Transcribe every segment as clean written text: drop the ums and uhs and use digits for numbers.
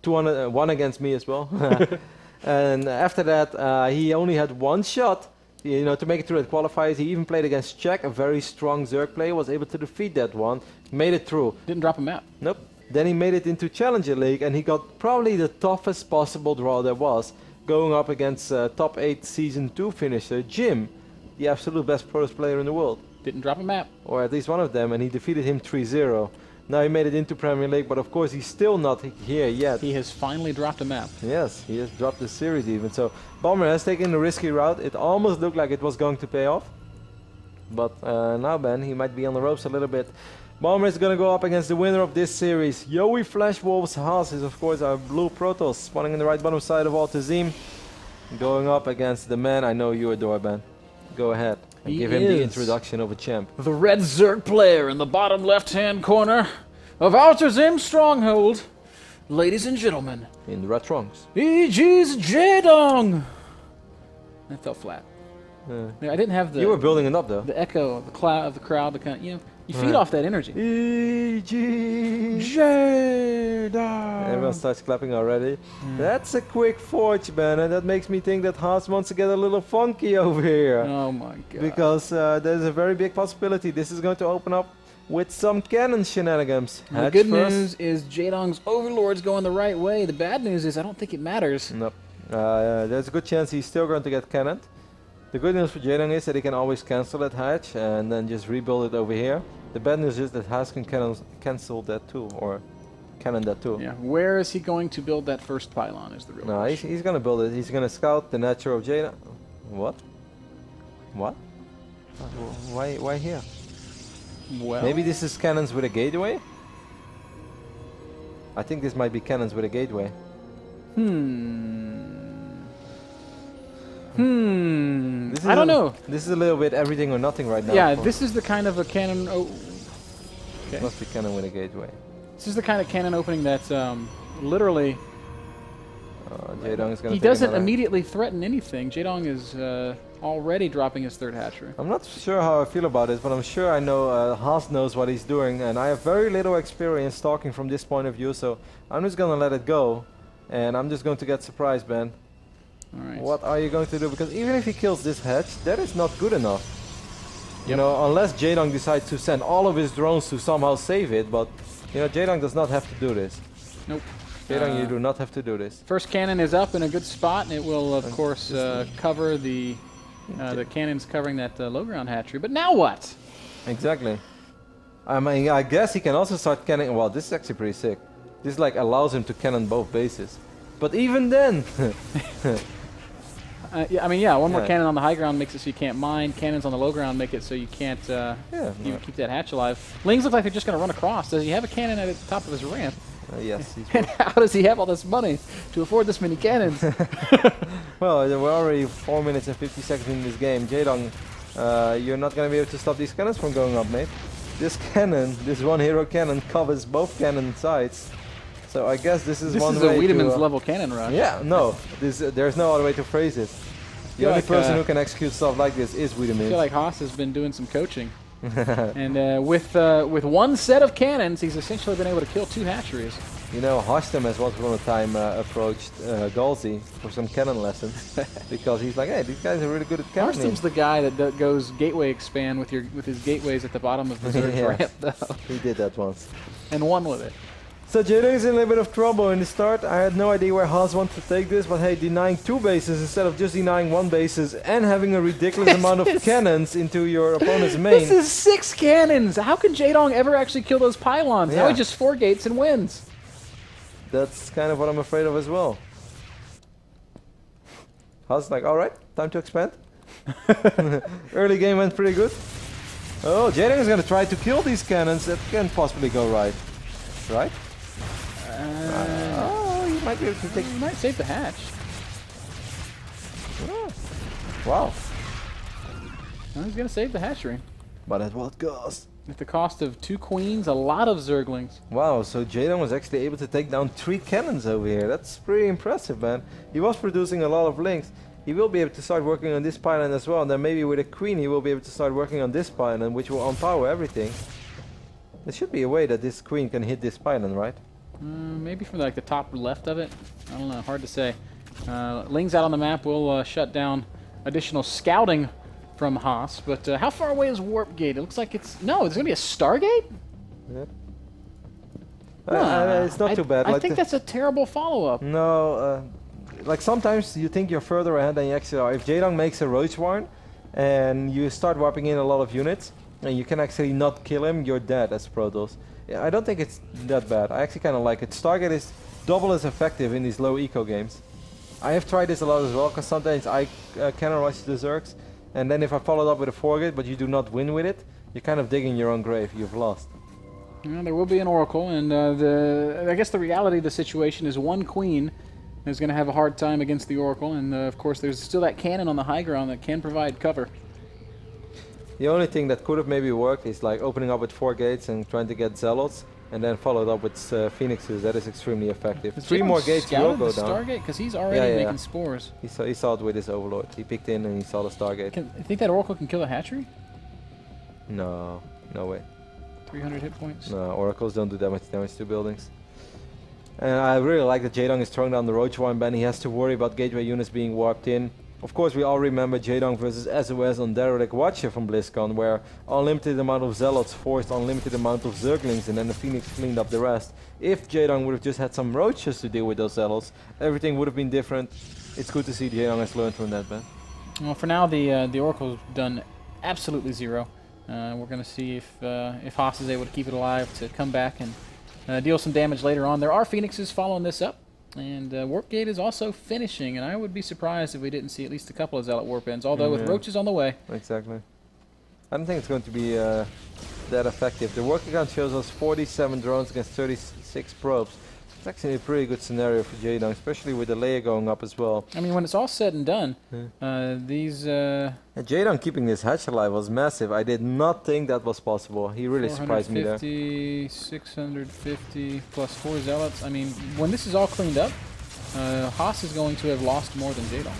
one against me as well. And after that, he only had one shot, you know, to make it through the qualifiers. He even played against Czech, a very strong Zerg player, was able to defeat that one, made it through. Didn't drop a map. Nope. Then he made it into Challenger League, and he got probably the toughest possible draw there was, going up against top 8 Season 2 finisher, Jim, the absolute best Protoss player in the world. Didn't drop a map. Or at least one of them, and he defeated him 3-0. Now he made it into Premier League, but of course he's still not here yet. He has finally dropped a map. Yes, he has dropped the series even. So Bomber has taken a risky route. It almost looked like it was going to pay off. But now, Ben, he might be on the ropes a little bit. Bomber is going to go up against the winner of this series. Yowie Flash Wolves Haas is, of course, our blue Protoss, spawning in the right bottom side of Altazim. Going up against the man I know you adore, Ben. Go ahead and give him the introduction of a champ. The red Zerg player in the bottom left-hand corner of Altazim Stronghold. Ladies and gentlemen. In the red trunks. EG's Jaedong. That fell flat. Yeah, I didn't have the. You were building it up though. The echo of the crowd, the kind of, you know, you feed off that energy. E.G. Jaedong. Everyone starts clapping already. That's a quick forge, man, and that makes me think that Haas wants to get a little funky over here. Oh my god. Because there's a very big possibility this is going to open up with some cannon shenanigans. The good news is Jaedong's Overlord's going the right way. The bad news is I don't think it matters. Nope. There's a good chance he's still going to get cannoned. The good news for Jaedong is that he can always cancel that hatch and then just rebuild it over here. The bad news is that Haas can cancel that too, or cannon that too. Yeah, where is he going to build that first pylon is the real question. He's going to build it. He's going to scout the natural of Jaedong. What? What? Why here? Well, maybe this is cannons with a gateway? I think this might be cannons with a gateway. I don't know. This is a little bit everything or nothing right now. Yeah, this is the kind of a cannon. Okay. Must be cannon with a gateway. This is the kind of cannon opening that's literally. Jaedong is going to. He doesn't immediately threaten anything. Jaedong is already dropping his third hatchery. I'm not sure how I feel about this, but I'm sure I know Haas knows what he's doing, and I have very little experience talking from this point of view, so I'm just going to let it go, and I'm just going to get surprised, Ben. Alright. What are you going to do? Because even if he kills this hatch, that is not good enough. You know, unless Jaedong decides to send all of his drones to somehow save it, but you know, Jaedong does not have to do this. Nope. Jaedong, you do not have to do this. First cannon is up in a good spot, and it will, of course, cover the cannons covering that low ground hatchery. But now what? Exactly. I mean, I guess he can also start cannon. Well, this is actually pretty sick. This like allows him to cannon both bases. But even then. Yeah, I mean, yeah, one more cannon on the high ground makes it so you can't mine. Cannons on the low ground make it so you can't even keep that hatch alive. Lings look like they're just going to run across. Does he have a cannon at the top of his ramp? Yes. And how does he have all this money to afford this many cannons? Well, we're already 4 minutes and 50 seconds in this game. Jaedong, you're not going to be able to stop these cannons from going up, mate. This cannon, this one hero cannon, covers both cannon sides. So I guess this is one way to... This is a Wiedemann's level cannon rush. Yeah, no. There's no other way to phrase it. The only person who can execute stuff like this is Wiedemann. I feel like Haas has been doing some coaching. And with one set of cannons, he's essentially been able to kill 2 hatcheries. You know, Hastem has once upon a time approached Galzi for some cannon lessons because he's like, hey, these guys are really good at cannoning. Hastem's the guy that goes gateway expand with his gateways at the bottom of the Zerg ramp, though. He did that once. And won with it. So Jaedong is in a little bit of trouble in the start. I had no idea where Haas wanted to take this, but hey, denying 2 bases instead of just denying 1 bases and having a ridiculous amount of cannons into your opponent's main. This is 6 cannons! How can Jaedong ever actually kill those pylons? Now he just 4 gates and wins. That's kind of what I'm afraid of as well. Haas is like, alright, time to expand. Early game went pretty good. Oh, Jaedong is going to try to kill these cannons. That can't possibly go right. Right? Oh, you might be able to take... You might save the hatch. Oh. Wow. Well, he's going to save the hatchery. But at what cost? At the cost of 2 queens, a lot of Zerglings. Wow, so Jaedong was actually able to take down 3 cannons over here. That's pretty impressive, man. He was producing a lot of links. He will be able to start working on this pylon as well. And then maybe with a queen, he will be able to start working on this pylon, which will unpower everything. There should be a way that this queen can hit this pylon, right? Maybe from like the top left of it. I don't know. Hard to say. Ling's out on the map. We'll shut down additional scouting from Haas. But how far away is Warp Gate? It looks like it's... No, there's going to be a Stargate? Yeah. It's not too bad. I think that's a terrible follow-up. No, like sometimes you think you're further ahead than you actually are. If Jaedong makes a Roach Warren and you start warping in a lot of units and you can actually not kill him, you're dead as Protoss. Yeah, I don't think it's that bad. I actually kind of like it. Stargate is double as effective in these low eco games. I have tried this a lot as well, because sometimes I cannon rush the Zergs, and then if I follow it up with a 4-gate, but you do not win with it, you're kind of digging your own grave. You've lost. Yeah, there will be an Oracle, and I guess the reality of the situation is one Queen is going to have a hard time against the Oracle, and of course there's still that cannon on the high ground that can provide cover. The only thing that could have maybe worked is like opening up with 4 gates and trying to get Zealots, and then followed up with Phoenixes. That is extremely effective. 3 more gates will go down. Stargate? Because he's already making spores. He saw it with his Overlord. He picked in and he saw the Stargate. You think that Oracle can kill a hatchery? No, no way. 300 hit points? No, Oracles don't do that much damage to buildings. And I really like that Jaedong is throwing down the Roach Warren ban. He has to worry about gateway units being warped in. Of course, we all remember Jaedong versus SOS on Derelict Watcher from BlizzCon, where unlimited amount of Zealots forced unlimited amount of Zerglings, and then the Phoenix cleaned up the rest. If Jaedong would have just had some Roaches to deal with those Zealots, everything would have been different. It's good to see Jaedong has learned from that, man. Well, for now, the Oracle's done absolutely zero. We're going to see if Haas is able to keep it alive to come back and deal some damage later on. There are Phoenixes following this up. And Warp Gate is also finishing, and I would be surprised if we didn't see at least a couple of Zealot Warp Ends, although with Roaches on the way. Exactly. I don't think it's going to be that effective. The work account shows us 47 drones against 36 probes. It's actually a pretty good scenario for Jaedong, especially with the layer going up as well. I mean, when it's all said and done, these... Jaedong keeping this hatch alive was massive. I did not think that was possible. He really surprised me there. 650 plus 4 Zealots. I mean, when this is all cleaned up, Haas is going to have lost more than Jaedong.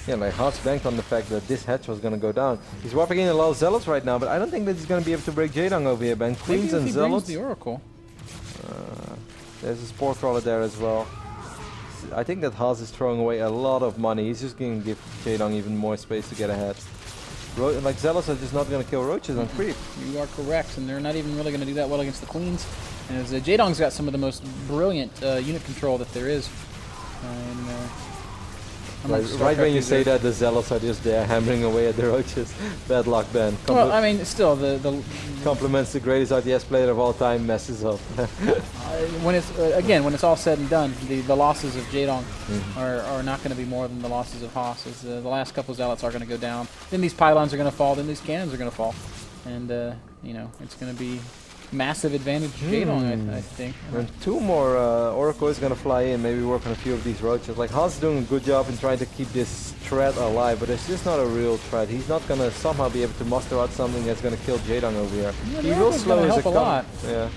Yeah, like Haas banked on the fact that this hatch was going to go down. He's warping in a lot of Zealots right now, but I don't think that he's going to be able to break Jaedong over here, Ben. Queens and Zealots. The Oracle. There's a Spore Crawler there as well. I think that Haas is throwing away a lot of money. He's just going to give Jaedong even more space to get ahead. Like Zealots are just not going to kill Roaches on creep. You are correct, and they're not even really going to do that well against the Queens. As Jaedong's got some of the most brilliant unit control that there is. Right when you say that, the Zealots are just there hammering away at the Roaches. Bad luck, Ben. Well, I mean, still, the compliments the greatest RTS player of all time, messes up. When it's again, when it's all said and done, the losses of Jaedong are not going to be more than the losses of Haas. As the last couple of Zealots are going to go down, then these pylons are going to fall, then these cannons are going to fall, and you know, it's going to be massive advantage to Jaedong, I think. And 2 more Oracle is going to fly in, maybe work on a few of these Roaches. Like Haas is doing a good job in trying to keep this threat alive, but it's just not a real threat. He's not going to somehow be able to muster out something that's going to kill Jaedong over here. Yeah, he will slow his help a lot. Yeah,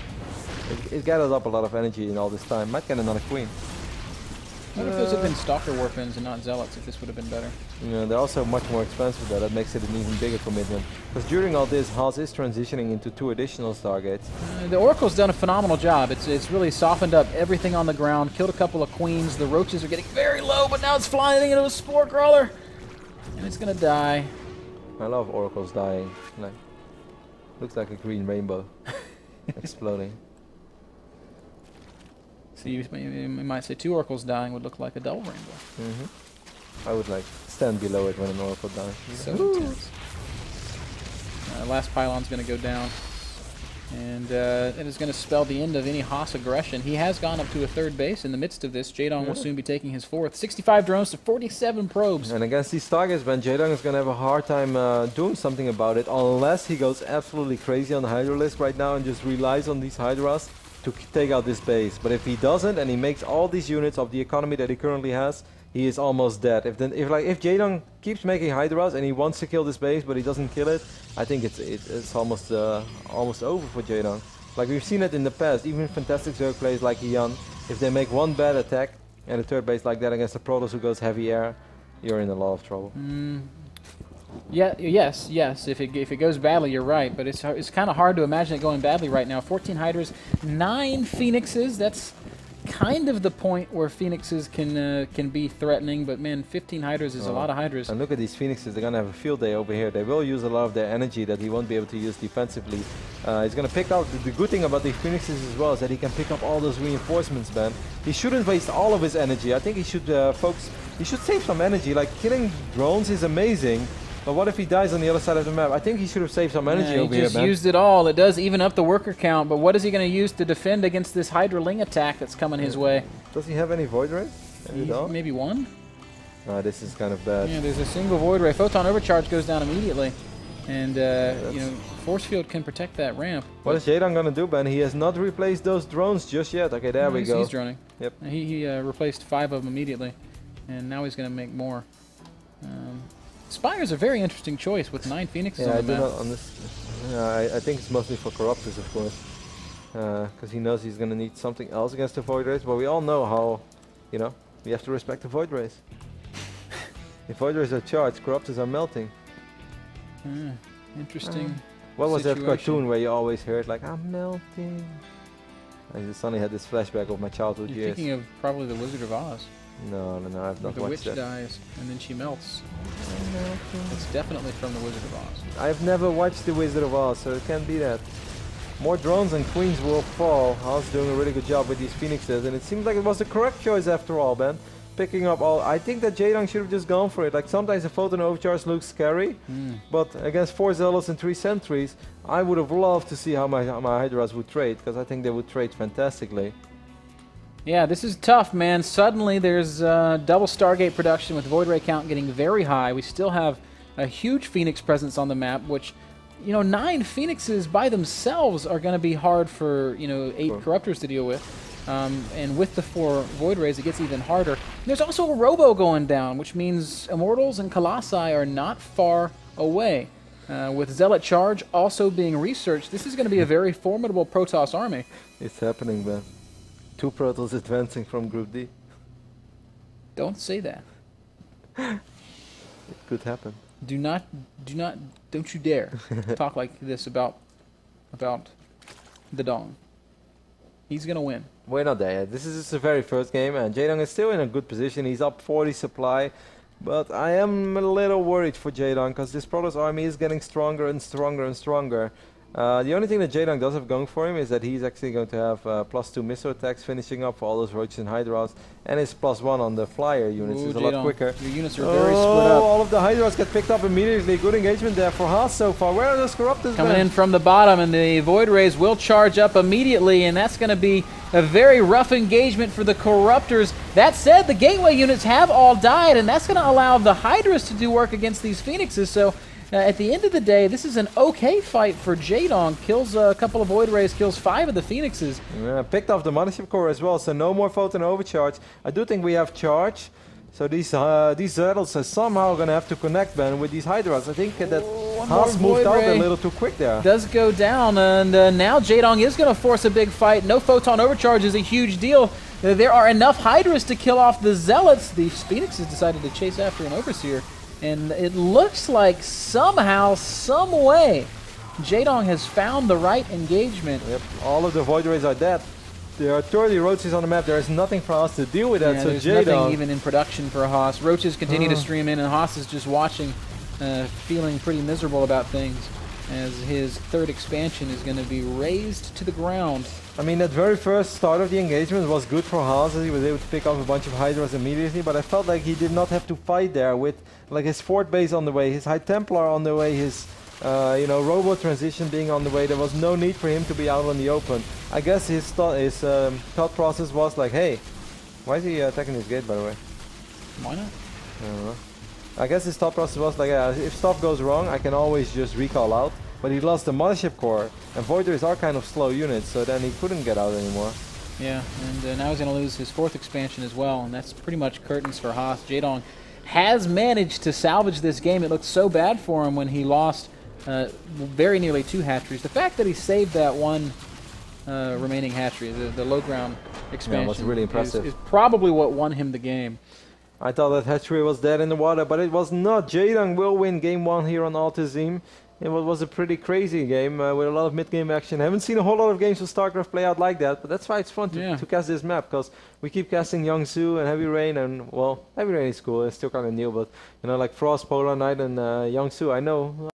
it gathers up a lot of energy in all this time. Might get another Queen. What if those had been Stalker Warpins and not Zealots, if this would have been better? Yeah, they're also much more expensive though. That makes it an even bigger commitment. Because during all this, Haas is transitioning into 2 additional Stargates. The Oracle's done a phenomenal job. It's really softened up everything on the ground, killed a couple of Queens. The Roaches are getting very low, but now it's flying into a Spore Crawler. And it's going to die. I love Oracles dying. Like, looks like a green rainbow exploding. So you might say 2 Oracles dying would look like a double rainbow. I would like stand below it when an Oracle dies. So intense. Last pylon's going to go down. And it is going to spell the end of any Haas aggression. He has gone up to a 3rd base. In the midst of this, Jaedong will soon be taking his 4th. 65 drones to 47 probes. And against these targets, Ben, Jaedong is going to have a hard time doing something about it, unless he goes absolutely crazy on the Hydralisk right now and just relies on these Hydras to take out this base. But if he doesn't, and he makes all these units of the economy that he currently has, he is almost dead. If Jaedong keeps making Hydras and he wants to kill this base, but he doesn't kill it, I think it's almost over for Jaedong. Like we've seen it in the past, even fantastic Zerg players like Ian, if they make one bad attack and a 3rd base like that against a Protoss who goes heavy air, you're in a lot of trouble. Yeah, yes. If it goes badly, you're right. But it's kind of hard to imagine it going badly right now. 14 Hydras, 9 Phoenixes. That's kind of the point where Phoenixes can be threatening. But man, 15 Hydras is a lot of Hydras. And look at these Phoenixes. They're gonna have a field day over here. They will use a lot of their energy that he won't be able to use defensively. He's gonna pick out the good thing about these Phoenixes as well is that he can pick up all those reinforcements, man. He shouldn't waste all of his energy. I think he should focus. He should save some energy. Like killing drones is amazing. But what if he dies on the other side of the map? I think he should have saved some energy over here, man. He just used it all. It does even up the worker count, but what is he going to use to defend against this Hydra Ling attack that's coming his way? Does he have any Void Ray? Maybe one? This is kind of bad. Yeah, there's a single Void Ray. Photon Overcharge goes down immediately. And, you know, Force Field can protect that ramp. What is Jaedong going to do, Ben? He has not replaced those drones just yet. Okay, there we go. He's droning. Yep. He replaced 5 of them immediately. And now he's going to make more. Spire's a very interesting choice with 9 Phoenixes on the map. I think it's mostly for Corruptors, of course. Because he knows he's going to need something else against the Void Rays. But we all know how, you know, we have to respect the Void Rays. If Void Rays are charged, Corruptors are melting. Interesting. What was that situation. cartoon where you always heard, like, I'm melting? I just suddenly had this flashback of my childhood You're years. thinking of probably The Wizard of Oz. No, I've not The watched witch that. dies, and then she melts. It's definitely from The Wizard of Oz. I've never watched The Wizard of Oz, so it can't be that. More drones and queens will fall. Haas doing a really good job with these Phoenixes, and it seems like it was the correct choice after all, Ben. Picking up all. I think that Jaedong should have just gone for it. Like sometimes the Photon Overcharge looks scary, but against 4 Zealots and 3 Sentries, I would have loved to see how my Hydras would trade, because I think they would trade fantastically. Yeah, this is tough, man. Suddenly there's double Stargate production with Void Ray count getting very high. We still have a huge Phoenix presence on the map, which, you know, 9 Phoenixes by themselves are going to be hard for, you know, 8 Corruptors to deal with. And with the 4 Void Rays, it gets even harder. There's also a Robo going down, which means Immortals and Colossi are not far away. With Zealot Charge also being researched, this is going to be a very formidable Protoss army. It's happening, man. 2 Protoss advancing from Group D. Don't say that. It could happen. Don't you dare talk like this about the Dong. He's gonna win. We're not there yet. This is just the very first game, and Jaedong is still in a good position. He's up 40 supply, but I am a little worried for Jaedong because this Protoss army is getting stronger and stronger and stronger. The only thing that Jaedong does have going for him is that he's actually going to have +2 missile attacks finishing up for all those Roaches and Hydras, and his +1 on the flyer units is a lot quicker. Your units are very split up. All of the Hydras get picked up immediately. Good engagement there for Haas so far. Where are those Corruptors? Coming in from the bottom, and the Void Rays will charge up immediately, and that's going to be a very rough engagement for the Corruptors. That said, the Gateway units have all died, and that's going to allow the Hydras to do work against these Phoenixes, so at the end of the day, this is an okay fight for Jaedong. Kills a couple of Void Rays, kills 5 of the Phoenixes. Yeah, picked off the Mothership Core as well, so no more Photon Overcharge. I do think we have charge, so these Zealots are somehow going to have to connect, Ben, with these Hydras. I think that Haas moved out a little too quick there. Does go down, and now Jaedong is going to force a big fight. No Photon Overcharge is a huge deal. There are enough Hydras to kill off the Zealots. The Phoenixes decided to chase after an Overseer. And it looks like somehow, some way, Jaedong has found the right engagement. Yep, all of the Void Rays are dead. There are 30 Roaches on the map. There is nothing for us to deal with that. Yeah, so there's Jaedong, nothing even in production for Haas. Roaches continue to stream in, and Haas is just watching, feeling pretty miserable about things, as his 3rd expansion is going to be razed to the ground. I mean, that very first start of the engagement was good for Haas, as he was able to pick up a bunch of Hydras immediately, but I felt like he did not have to fight there with like his Fort Base on the way, his High Templar on the way, his you know, Robo transition being on the way. There was no need for him to be out on the open. I guess his thought process was like, hey, why is he attacking this gate, by the way? Why not? I don't know. I guess his thought process was like, yeah, if stuff goes wrong, I can always just recall out. But he lost the Mothership Core, and Void Rays are kind of slow units, so then he couldn't get out anymore. Yeah, and now he's going to lose his 4th expansion as well, and that's pretty much curtains for Haas. Jaedong has managed to salvage this game. It looked so bad for him when he lost very nearly 2 hatcheries. The fact that he saved that 1 remaining hatchery, the low ground expansion, was really impressive. Is probably what won him the game. I thought that hatchery was dead in the water, but it was not. Jaedong will win game 1 here on Altazim. It was a pretty crazy game with a lot of mid-game action. I haven't seen a whole lot of games of StarCraft play out like that, but that's why it's fun to cast this map, because we keep casting eOnZerG and Heavy Rain, and well, Heavy Rain is cool, it's still kind of new, but you know, like Frost, Polar Knight and eOnZerG, I know